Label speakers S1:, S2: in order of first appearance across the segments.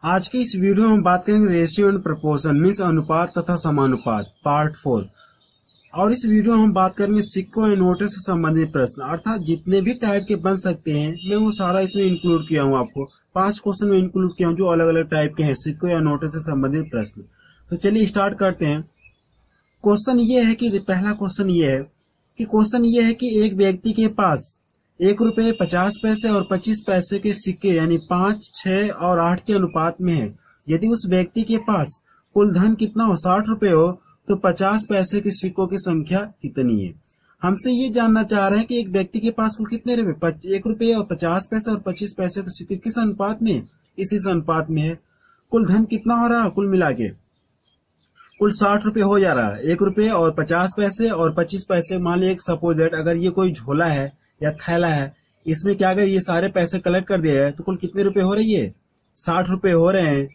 S1: आज की इस वीडियो में हम बात करेंगे रेशियो एंड प्रपोर्शन मीन्स अनुपात तथा समानुपात पार्ट 4। और इस वीडियो में हम बात करेंगे सिक्कों या नोटों से संबंधित प्रश्न, अर्थात जितने भी टाइप के बन सकते हैं मैं वो सारा इसमें इंक्लूड किया हूँ। आपको 5 क्वेश्चन में इंक्लूड किया हूँ जो अलग अलग टाइप के हैं सिक्कों या नोटों से संबंधित प्रश्न। तो चलिए स्टार्ट करते हैं। क्वेश्चन ये है कि पहला क्वेश्चन ये है कि एक व्यक्ति के पास ₹1 50 और 25 पैसे के सिक्के यानी 5, 6 और 8 के अनुपात में है। यदि उस व्यक्ति के पास कुल धन कितना हो, ₹60 हो, तो 50 पैसे के सिक्कों की संख्या कितनी है। हमसे ये जानना चाह रहे हैं कि एक व्यक्ति के पास कुल कितने रुपए, ₹1 और 50 पैसे और 25 पैसे के सिक्के किस अनुपात में, इसी अनुपात में है। कुल धन कितना हो रहा है, कुल मिला के कुल ₹60 हो जा रहा है। ₹1 और 50 पैसे और 25 पैसे, मान लीजिए एक सपोज दैट अगर ये कोई झोला है या थैला है, इसमें क्या अगर ये सारे पैसे कलेक्ट कर दिए है तो कुल कितने रुपए हो रही है, ₹60 हो रहे हैं।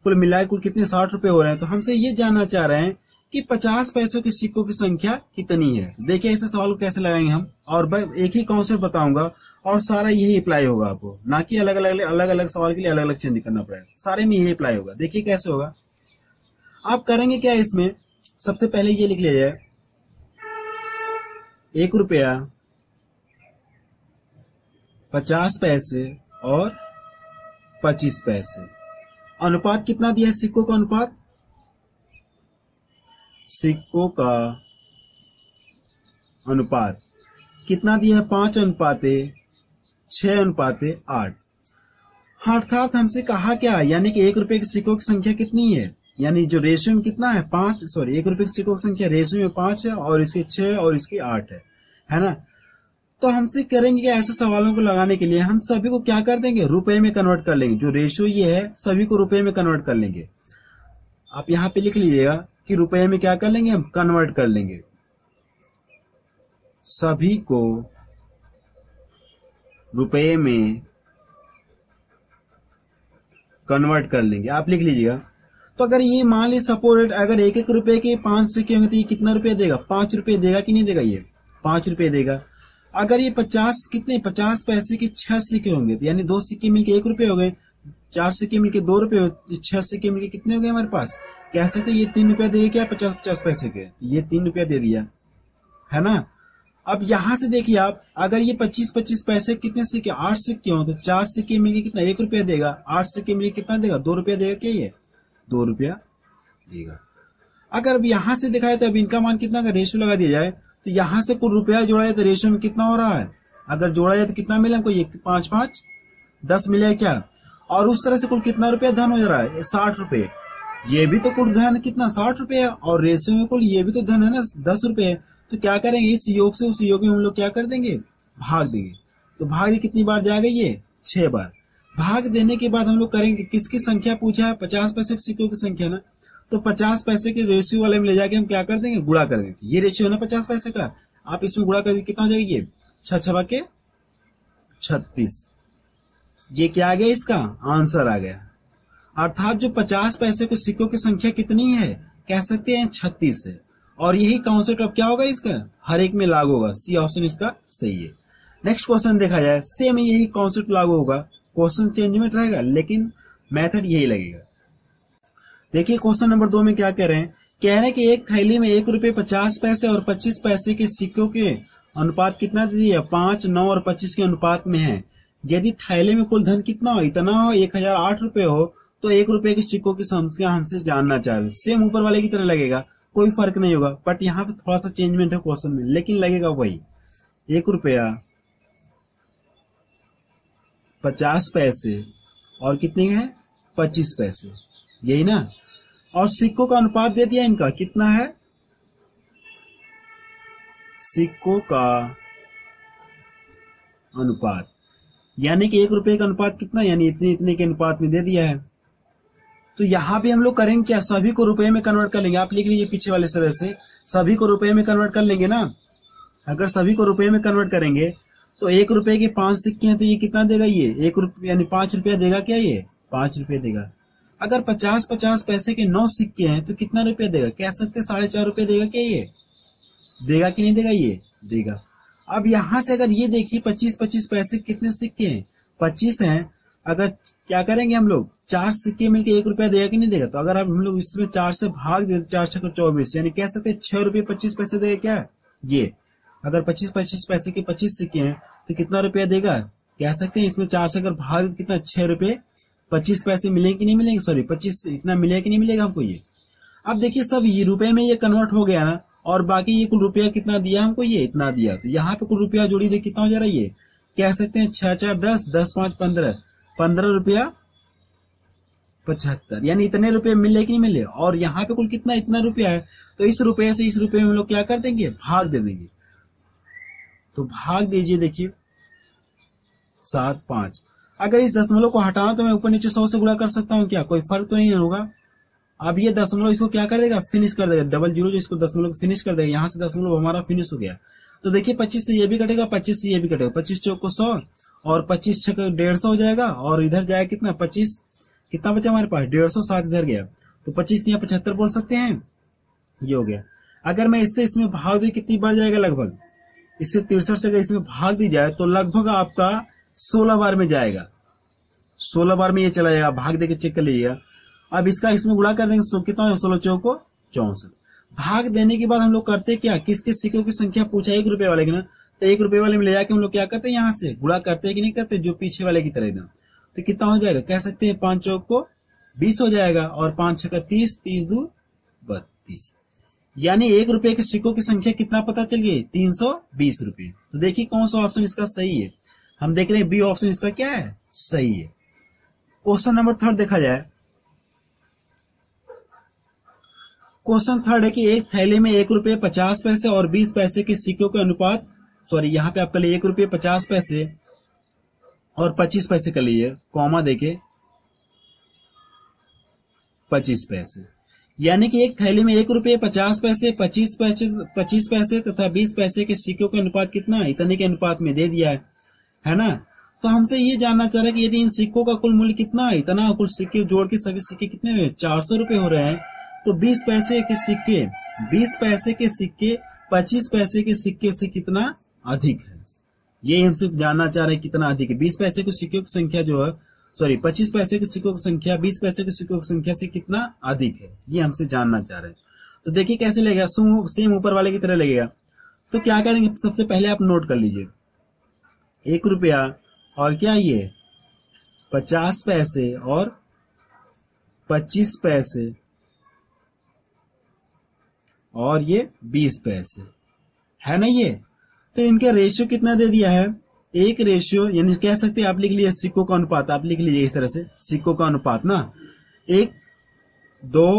S1: कुल मिलाए कुल कितने ₹60 हो रहे हैं। तो हमसे ये जानना चाह रहे हैं कि 50 पैसों के सिक्कों की संख्या कितनी है। देखिए ऐसे सवाल को कैसे लगाएंगे हम, और एक ही कॉन्सेप्ट बताऊंगा और सारा यही अप्लाई होगा आपको, ना कि अलग अलग सवाल के लिए अलग अलग चेंज करना पड़ेगा, सारे में यही अप्लाई होगा। देखिए कैसे होगा। आप करेंगे क्या, इसमें सबसे पहले ये लिख लिया जाए ₹1 50 पैसे और 25 पैसे। अनुपात कितना दिया है सिक्कों का अनुपात, सिक्कों का अनुपात कितना दिया है, 5:6:8। अर्थात हमसे कहा क्या, यानी कि ₹1 के सिक्कों की संख्या कितनी है, यानी जो रेशियो में कितना है ₹1 के सिक्कों की संख्या रेशियो में 5 है और इसके 6 और इसकी 8 है ना। तो हमसे करेंगे क्या, ऐसे सवालों को लगाने के लिए हम सभी को क्या कर देंगे, रुपए में कन्वर्ट कर लेंगे। जो रेशियो ये है सभी को रुपए में कन्वर्ट कर लेंगे। आप यहाँ पे लिख लीजिएगा कि रुपए में क्या कर लेंगे, हम कन्वर्ट कर लेंगे। सभी को रुपए में कन्वर्ट कर लेंगे, आप लिख लीजिएगा। तो अगर ये मान लीजिए सपोज अगर ₹1 के 5 सिक्के होंगे तो ये कितना रुपया देगा, ₹5 देगा कि नहीं देगा, ये ₹5 देगा। अगर ये 50 पैसे के 6 सिक्के होंगे तो यानी 2 सिक्के मिलके ₹1 हो गए, 4 सिक्के मिलके ₹2 हो, 6 सिक्के मिलके कितने हो गए हमारे पास, कह सकते ये ₹3 देगा क्या, 50 पैसे के, ये ₹3 दे दिया है ना। अब यहां से देखिए आप, अगर ये 25 पैसे कितने सिक्के, 8 सिक्के हो तो 4 सिक्के मिलके कितना ₹1 देगा, 8 सिक्के मिलके कितना देगा, ₹2 देगा क्या, ये ₹2 देगा। अगर अब यहां से देखा है तो अब इनका मान कितना का रेशियो लगा दिया जाए तो यहां से कुल रुपया जोड़ा जाए तो रेशियो में कितना हो रहा है, अगर जोड़ा जाए तो कितना मिला हमको, ये 5 5 10 मिला क्या, और उस तरह से कुल कितना रुपया धन हो जा रहा है, ₹60। ये भी तो कुल धन कितना ₹60 है और रेशियो में कुल ये भी तो धन है ना ₹10। तो क्या करेंगे, इस योग से उस योग में हम लोग क्या कर देंगे, भाग देंगे। तो भाग कितनी बार जाएगा, ये 6 बार। भाग देने के बाद हम लोग करेंगे, किसकी संख्या पूछा है, 50 पैसे के सिक्कों की संख्या ना, तो 50 पैसे के रेशियो वाले में ले जाके हम क्या कर देंगे, गुणा कर देंगे। ये रेशियो है ना 50 पैसे का, आप इसमें गुणा कर देंगे, कितना हो जाएगा, ये 6 के 36। ये क्या आ गया, इसका आंसर आ गया। अर्थात जो 50 पैसे के सिक्कों की संख्या कितनी है, कह सकते हैं 36 है। और यही कॉन्सेप्ट अब क्या होगा इसका, हर एक में लागू होगा। सी ऑप्शन इसका सही है। नेक्स्ट क्वेश्चन देखा जाए, सेम यही कॉन्सेप्ट लागू होगा, क्वेश्चन चेंजमेंट रहेगा लेकिन मेथड यही लगेगा। देखिए क्वेश्चन नंबर 2 में क्या कह रहे हैं, कह रहे हैं कि एक थैली में ₹1 50 पैसे और 25 पैसे के सिक्कों के अनुपात कितना दे दिया, 5, 9 और 25 के अनुपात में है। यदि थैले में कुल धन कितना हो, इतना हो, ₹1008 हो, तो ₹1 के सिक्कों की संख्या हमसे जानना चाह रहे। सेम ऊपर वाले की तरह लगेगा, कोई फर्क नहीं होगा, बट यहाँ पे थोड़ा सा चेंजमेंट है क्वेश्चन में, लेकिन लगेगा वही। ₹1 50 पैसे और कितने हैं, 25 पैसे, यही ना। और सिक्कों का अनुपात दे दिया इनका, कितना है, सिक्कों का अनुपात यानी कि ₹1 का अनुपात कितना, यानी इतने इतने के अनुपात में दे दिया है। तो यहां भी हम लोग करेंगे क्या, सभी को रुपए में कन्वर्ट कर लेंगे। आप लिख लीजिए पीछे वाले तरह से, सभी को रुपए में कन्वर्ट कर लेंगे ना। अगर सभी को रुपए में कन्वर्ट करेंगे तो ₹1 के 5 सिक्के हैं तो ये कितना देगा, ये ₹1 यानी ₹5 देगा क्या, ये ₹5 देगा। अगर 50 पैसे के 9 सिक्के हैं तो कितना रुपया देगा, कह सकते ₹4.5 देगा क्या, ये देगा कि नहीं देगा, ये देगा। अब यहां से अगर ये देखिए 25 पैसे कितने सिक्के हैं, 25 हैं। अगर क्या करेंगे हम लोग 4 सिक्के मिलके 1 रुपया देगा कि नहीं देगा? तो अगर आप हम लोग इसमें 4 से भाग दे 4 छक्के 24, यानी कह सकते हैं 6 रुपये 25 पैसे देगा। क्या ये अगर 25 पैसे के 25 सिक्के हैं तो कितना रुपया देगा? कह सकते हैं इसमें 4 से अगर भाग दे कितना 6 रुपये 25 पैसे मिलेंगे कि नहीं मिलेंगे? सॉरी 25 इतना मिलेगा कि नहीं मिलेगा हमको ये? अब देखिए सब ये रुपए में ये कन्वर्ट हो गया ना, और बाकी ये कुल रुपया कितना दिया हमको? ये इतना दिया। तो यहाँ पे कुल रुपया जोड़ी दे कितना हो जा रहा है? ये कह सकते हैं 6 4 10 10 5 15 रुपया 75, यानी इतने रुपए मिले कि नहीं मिले? और यहाँ पे कुल कितना इतना रुपया है, तो इस रुपये से इस रुपये में हम लोग क्या कर देंगे? भाग दे देंगे। तो भाग दीजिए, देखिए 7 5। अगर इस दशमलव को हटाना तो मैं ऊपर नीचे 100 से गुणा कर सकता हूँ, क्या कोई फर्क तो नहीं होगा? अब ये दशमलव इसको क्या कर देगा? फिनिश कर देगा। डबल जीरो जो इसको दशमलव फिनिश कर देगा, यहाँ से दशमलव हमारा फिनिश हो गया। तो देखिए 25 से ये भी कटेगा, 25 से ये भी कटेगा, 25 चौक को 100 और 25 छक 150 हो जाएगा, और इधर जाएगा कितना 25, कितना बचा हमारे पास 150, 7 इधर गया, तो 25 या 75 बोल सकते हैं। ये हो गया। अगर मैं इससे इसमें भाग दी कितनी बार जाएगा? लगभग इससे 63 से अगर इसमें भाग दी जाए तो लगभग आपका 16 बार में जाएगा। 16 बार में ये चला जाएगा। भाग दे के चेक कर लीजिएगा। अब इसका इसमें गुणा कर देंगे, सो कितना 16 चौक को 64। भाग देने के बाद हम लोग करते क्या? किसके सिक्कों की संख्या पूछा? 1 रुपए वाले की ना, तो 1 रुपए वाले में ले जाके हम लोग क्या करते हैं? यहाँ से गुणा करते हैं कि नहीं करते? जो पीछे वाले की तरह एकदम। तो कितना हो जाएगा? कह सकते हैं 5 चौक को 20 हो जाएगा, और 5 छक्का 30, 30 2 32, यानी 1 रुपए के सिक्कों की संख्या कितना पता चल गई? 320 रुपए। तो देखिए कौन सा ऑप्शन इसका सही है? हम देख रहे हैं बी ऑप्शन इसका क्या है? सही है। क्वेश्चन नंबर 3 देखा जाए। क्वेश्चन 3 है कि एक थैले में 1 रुपये 50 पैसे और 20 पैसे के सिक्कों के अनुपात, सॉरी यहाँ पे आपका लिए 1 रुपये 50 पैसे और 25 पैसे का लिए कॉमा देके 25 पैसे, यानी कि एक थैली में 1 रुपये 50 पैसे 25 पैसे तथा 20 पैसे के सिक्कों का अनुपात कितना? इतने के अनुपात में दे दिया है ना। तो हमसे ये जानना चाह रहे हैं कि यदि इन सिक्कों का कुल मूल्य कितना है? इतना कुल सिक्के जोड़ के सभी सिक्के कितने रहे? 400 रुपए हो रहे हैं। तो 20 पैसे के सिक्के 25 पैसे के सिक्के से कितना अधिक है? ये हमसे जानना चाह रहे हैं कितना अधिक है। 20 पैसे के सिक्कों की संख्या जो है, सॉरी 25 पैसे के सिक्कों की संख्या 20 पैसे के सिक्कों की संख्या से कितना अधिक है, ये हमसे जानना चाह रहे हैं। तो देखिए कैसे लगेगा, सेम ऊपर वाले की तरह लगेगा। तो क्या करेंगे? सबसे पहले आप नोट कर लीजिए 1 रुपया और क्या ये 50 पैसे और 25 पैसे और ये 20 पैसे है ना ये। तो इनका रेशियो कितना दे दिया है? 1 रेशियो, यानी कह सकते हैं आप लिख लीजिए सिक्कों का अनुपात, आप लिख लीजिए इस तरह से सिक्कों का अनुपात ना 1 2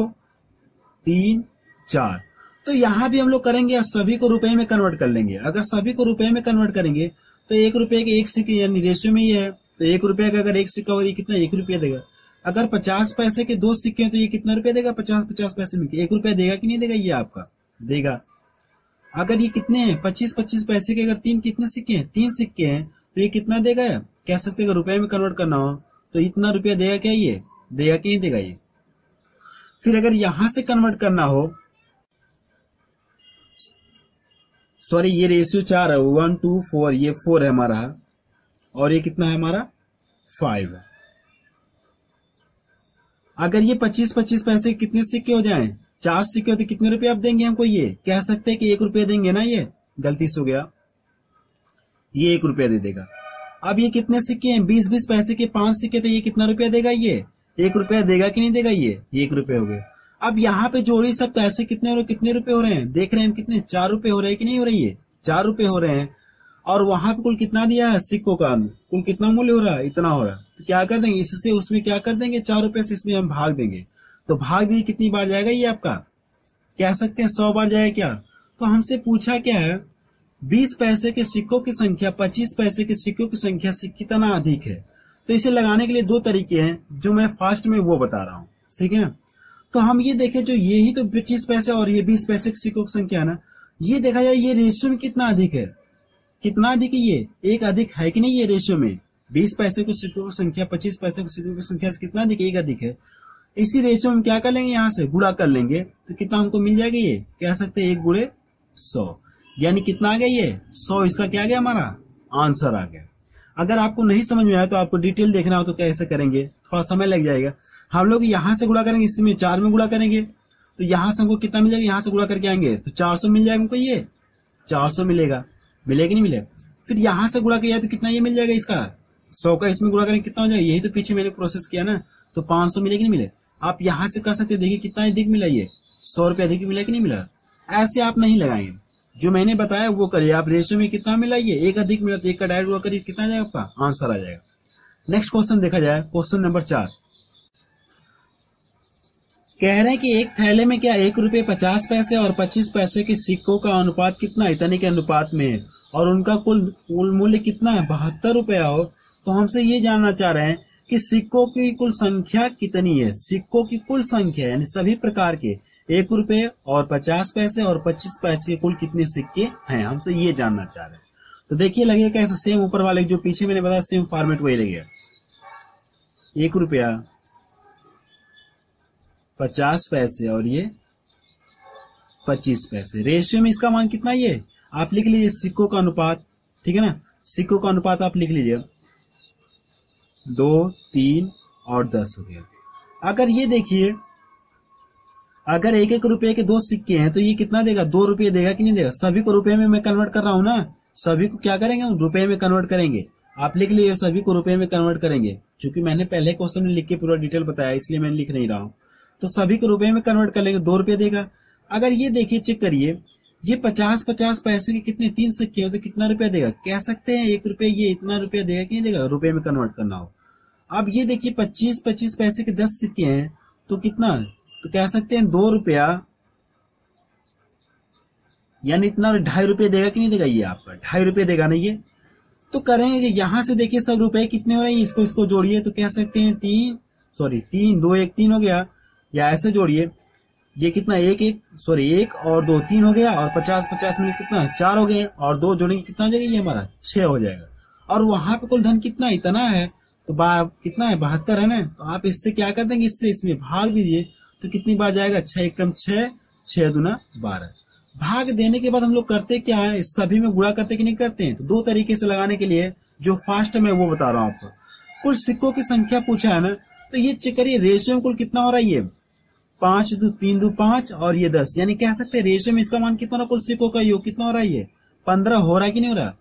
S1: 3 4। तो यहां भी हम लोग करेंगे सभी को रुपए में कन्वर्ट कर लेंगे। अगर सभी को रुपए में कन्वर्ट करेंगे तो 1 रुपए के 1 सिक्के, यानी रेशियो में ये है, तो 1 रुपए का अगर 1 सिक्का होगा ये कितना 1 रुपया देगा। अगर 50 पैसे के 2 सिक्के हैं तो ये कितना रुपया देगा? 50 पैसे में 1 रुपया देगा कि नहीं देगा? ये आपका देगा। अगर ये कितने हैं 25 पैसे के, अगर 3 कितने सिक्के हैं? 3 सिक्के हैं, तो ये कितना देगा? कह सकते हैं रुपए में कन्वर्ट करना हो तो इतना रुपया देगा क्या? ये देगा कि नहीं देगा ये। फिर अगर यहां से कन्वर्ट करना हो, सॉरी ये रेशियो 4 है, 1 2 4, ये 4 है हमारा, और ये कितना है हमारा 5 है। अगर ये 25 पैसे कितने सिक्के हो जाएं? 4 सिक्के तो कितने रुपए आप देंगे हमको? ये कह सकते हैं कि 1 रुपया देंगे ना, ये गलती से हो गया, ये 1 रुपया दे देगा। अब ये कितने सिक्के हैं? 20 पैसे के 5 सिक्के, तो ये कितना रुपया देगा? ये 1 रुपया देगा कि नहीं देगा? ये 1 रुपया हो गए। अब यहाँ पे जोड़ी सब पैसे कितने हो रहे, कितने रुपए हो रहे हैं? देख रहे हैं हम कितने, 4 रुपए हो रहे हैं कि नहीं हो रही है? 4 रुपए हो रहे हैं। और वहां पे कुल कितना दिया है सिक्कों का? कुल कितना मूल्य हो रहा है? इतना हो रहा है। तो क्या कर देंगे इससे, उसमें क्या कर देंगे 4 रुपए से इसमें हम भाग देंगे। तो भाग दिए कितनी बार जाएगा? ये आपका कह सकते हैं 100 बार जाएगा क्या। तो हमसे पूछा क्या है 20 पैसे के सिक्कों की संख्या 25 पैसे के सिक्कों की संख्या से कितना अधिक है। तो इसे लगाने के लिए 2 तरीके हैं, जो मैं फास्ट में वो बता रहा हूं, ठीक है ना। तो हम ये देखें, जो ये ही तो 25 पैसे और ये 20 पैसे के सिक्कों की संख्या ना, ये देखा जाए ये रेशियो में कितना अधिक है, कितना अधिक है? ये एक अधिक है कि नहीं? ये रेशियो में 20 पैसे के सिक्कों की संख्या 25 पैसे के सिक्कों की संख्या से कितना अधिक? एक अधिक है। इसी रेशियो में क्या कर लेंगे, यहाँ से गुणा कर लेंगे, तो कितना हमको मिल जाएगा? ये कह सकते हैं 1 गुणे 100, यानी कितना आ गया? ये 100 इसका क्या आ गया? हमारा आंसर आ गया। अगर आपको नहीं समझ में आया तो आपको डिटेल देखना हो तो कैसे करेंगे, समय लग जाएगा। हम लोग यहाँ से गुणा करेंगे, इसमें 4 में गुणा करेंगे तो यहाँ से हमको कितना मिल जाएगा, यहाँ से गुणा करके आएंगे तो 400 मिल जाएगा हमको, ये 400 मिलेगा, मिलेगा नहीं मिलेगा। फिर यहाँ से गुणा किया तो कितना ये मिल जाएगा, इसका 100 का इसमें गुणा करेंगे कितना हो जाएगा, यही तो पीछे मैंने प्रोसेस किया ना, तो 500 मिलेगा नहीं मिले। आप यहाँ से कर सकते, देखिए कितना अधिक मिला, ये 100 रुपये अधिक मिला कि नहीं मिला। ऐसे आप नहीं लगाएंगे, जो मैंने बताया वो करिए। आप रेशियो में कितना मिला, ये 1 अधिक मिला तो 1 का डायरेक्ट गुणा करिए, कितना आ जाएगा आपका आंसर आ जाएगा। नेक्स्ट क्वेश्चन देखा जाए, क्वेश्चन नंबर 4 कह रहे हैं कि एक थैले में क्या 1 रुपये 50 पैसे और 25 पैसे के सिक्कों का अनुपात कितना इतने के अनुपात में है और उनका कुल मूल्य कितना है 72 रुपया हो। तो हमसे ये जानना चाह रहे हैं कि सिक्कों की कुल संख्या कितनी है। सिक्कों की कुल संख्या यानी सभी प्रकार के 1 रुपये और 50 पैसे और 25 पैसे के कुल कितने सिक्के हैं, हमसे ये जानना चाह रहे हैं। तो देखिए लगेगा कैसे, सेम ऊपर वाले जो पीछे मैंने बताया सेम फॉर्मेट वही लगेगा। 1 रुपया 50 पैसे और ये 25 पैसे। रेशियो में इसका मान कितना, ये आप लिख लीजिए सिक्कों का अनुपात, ठीक है ना। सिक्कों का अनुपात आप लिख लीजिए 2, 3 और 10 हो गया। अगर ये देखिए, अगर 1-1 रुपए के 2 सिक्के हैं तो ये कितना देगा, 2 रुपये देगा कि नहीं देगा। सभी को रुपए में मैं कन्वर्ट कर रहा हूं ना, सभी को क्या करेंगे, रुपए में कन्वर्ट करेंगे। आप लिख लीजिए सभी को रुपए में कन्वर्ट करेंगे, क्योंकि मैंने पहले क्वेश्चन में लिख के पूरा डिटेल बताया इसलिए मैं लिख नहीं रहा हूं। तो सभी को रुपए में कन्वर्ट कर लेंगे, 2 रुपये देगा। अगर ये देखिए चेक करिए, ये 50-50 पैसे के कितने 3 सिक्के हो तो कितना रुपया देगा, कह सकते हैं 1 रुपये ये इतना रुपया देगा कि नहीं देगा, रुपए में कन्वर्ट करना हो। अब ये देखिए 25-25 पैसे के 10 सिक्के हैं तो कितना, तो कह सकते हैं 2 रुपया यानी इतना 2.5 रुपये देगा कि नहीं देगा, ये आपका 2.5 रुपये देगा ना ये। तो करेंगे यहां से देखिए सब रुपए कितने हो रहे हैं, इसको जोड़िए तो कह सकते हैं 3 2 1 3 हो गया, या ऐसे जोड़िए ये कितना 1 और 2 3 हो गया, और 50-50 मिल कितना 4 हो गए, और 2 जोड़ेंगे कितना हो जाएगा, ये हमारा 6 हो जाएगा। और वहां पे कुल धन कितना इतना है तो कितना है 72 है ना। तो आप इससे क्या कर देंगे, इससे इसमें भाग दीजिए तो कितनी बार जाएगा, 6 एकम 6, 6 दूना 12। भाग देने के बाद हम लोग करते क्या है, इस सभी में गुणा करते कि नहीं करते हैं। तो 2 तरीके से लगाने के लिए जो फास्ट में वो बता रहा हूं आपको। कुल सिक्कों की संख्या पूछा है ना, तो ये चेक करिए रेशियो में कुल कितना हो रहा है, ये 5 2 3 2 5 और ये 10, यानी कह सकते हैं रेशियो में इसका मान कितना हो रहा है, कुल सिक्कों का योग कितना हो रहा है, ये 15 हो रहा है कि नहीं हो रहा।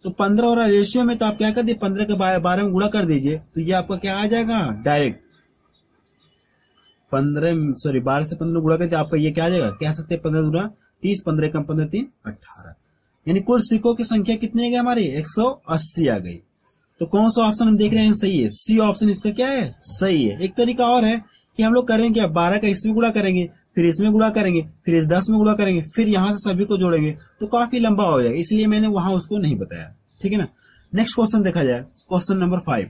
S1: तो 15 हो रहा है रेशियो में, तो आप क्या कर दिए 15 के 12 में गुणा कर दीजिए तो ये आपका क्या आ जाएगा, डायरेक्ट 12 से 15 गुणा करके आपका ये क्या आ जाएगा, कह सकते हैं 15 दूना 30, 15 कम 15 3 18, यानी कुल सिक्कों की संख्या कितनी है हमारी 180 आ गई। तो कौन सा ऑप्शन हम देख रहे हैं सही है, सी ऑप्शन इसका क्या है सही है। एक तरीका और है कि हम लोग करेंगे, अब 12 का इसमें गुणा करेंगे, फिर इसमें गुणा करेंगे, फिर इस 10 में गुणा करेंगे, फिर यहां से सभी को जोड़ेंगे तो काफी लंबा हो जाएगा, इसलिए मैंने वहां उसको नहीं बताया, ठीक है ना। नेक्स्ट क्वेश्चन देखा जाए, क्वेश्चन नंबर 5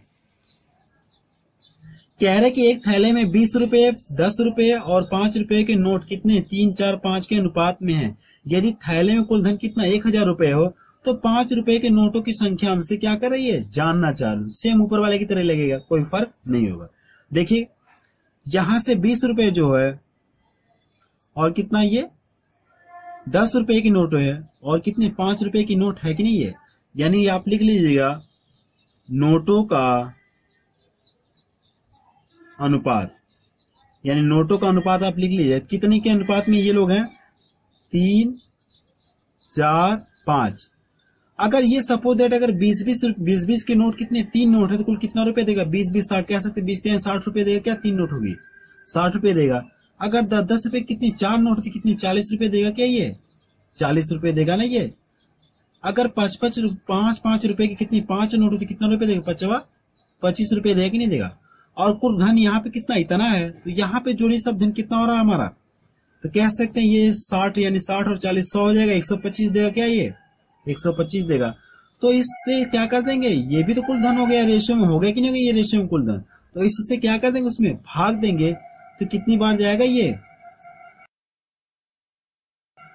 S1: कह रहे कि एक थैले में 20 रुपए 10 रुपए और 5 रुपए के नोट कितने 3 4 5 के अनुपात में है। यदि थैले में कुल धन कितना 1000 रुपए हो तो 5 रुपए के नोटों की संख्या हमसे क्या कर रही है, जानना चाह रही। सेम ऊपर वाले की तरह लगेगा, कोई फर्क नहीं होगा। देखिए यहां से 20 रुपए जो है और कितना ये 10 रुपए की नोट है और कितने 5 रुपए की नोट है कि नहीं है, यानी आप लिख लीजिएगा नोटों का अनुपात, यानी नोटों का अनुपात आप लिख लीजिए कितने के अनुपात में ये लोग हैं 3 4 5। अगर ये सपोज दैट अगर 20 के नोट कितने 3 नोट है तो कुल कितना रुपए देगा 20 20 60 कह सकते 20 3 60 रुपए देगा, क्या 3 नोट होगी 60 रुपए देगा। अगर 10 रुपए कितनी 4 नोट थी कितनी 40 रुपए देगा, क्या ये 40 रुपए देगा ना ये। अगर 5 रुपए की कितनी 5 नोट होती कितना रुपए देगा 25 रुपए देगा कि नहीं देगा। और कुल धन यहाँ पे कितना इतना है तो यहाँ पे जोड़ी सब धन कितना हो रहा है हमारा, तो कह सकते हैं ये 60 यानी 60 और 40 100 हो जाएगा, 125 देगा, क्या ये 125 देगा। तो इससे क्या कर देंगे, ये भी तो कुल धन हो गया, रेशियो में हो गया कि नहीं हो गया ये रेशियो में कुल धन। तो इससे क्या कर देंगे उसमें भाग देंगे तो कितनी बार जाएगा ये,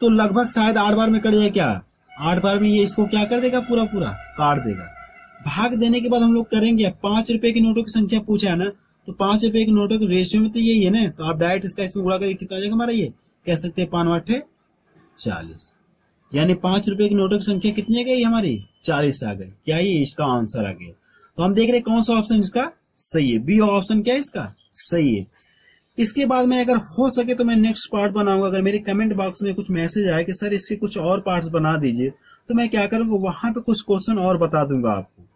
S1: तो लगभग शायद 8 बार में कट जाए, क्या 8 बार में ये इसको क्या कर देगा पूरा काट देगा। भाग देने के बाद हम लोग करेंगे 5 रुपए के नोटों की संख्या पूछा है ना, तो 5 रुपए के नोटों के रेशियो में तो यही है ना, तो आप डायरेक्ट इसका इसमें गुणा करके कितना आ जाएगा हमारा, ये कह सकते हैं 5 8 40, यानी 5 रुपए की नोटों की संख्या कितनी आ गई हमारी 40 आ गई, क्या ये इसका आंसर आ गया। तो हम देख रहे हैं कौन सा ऑप्शन इसका सही है, बी ऑप्शन क्या है इसका सही है। इसके बाद में अगर हो सके तो मैं नेक्स्ट पार्ट बनाऊंगा। अगर मेरे कमेंट बॉक्स में कुछ मैसेज आए कि सर इसके कुछ और पार्ट्स बना दीजिए, तो मैं क्या करूंगा, वहां पे कुछ क्वेश्चन और बता दूंगा आपको।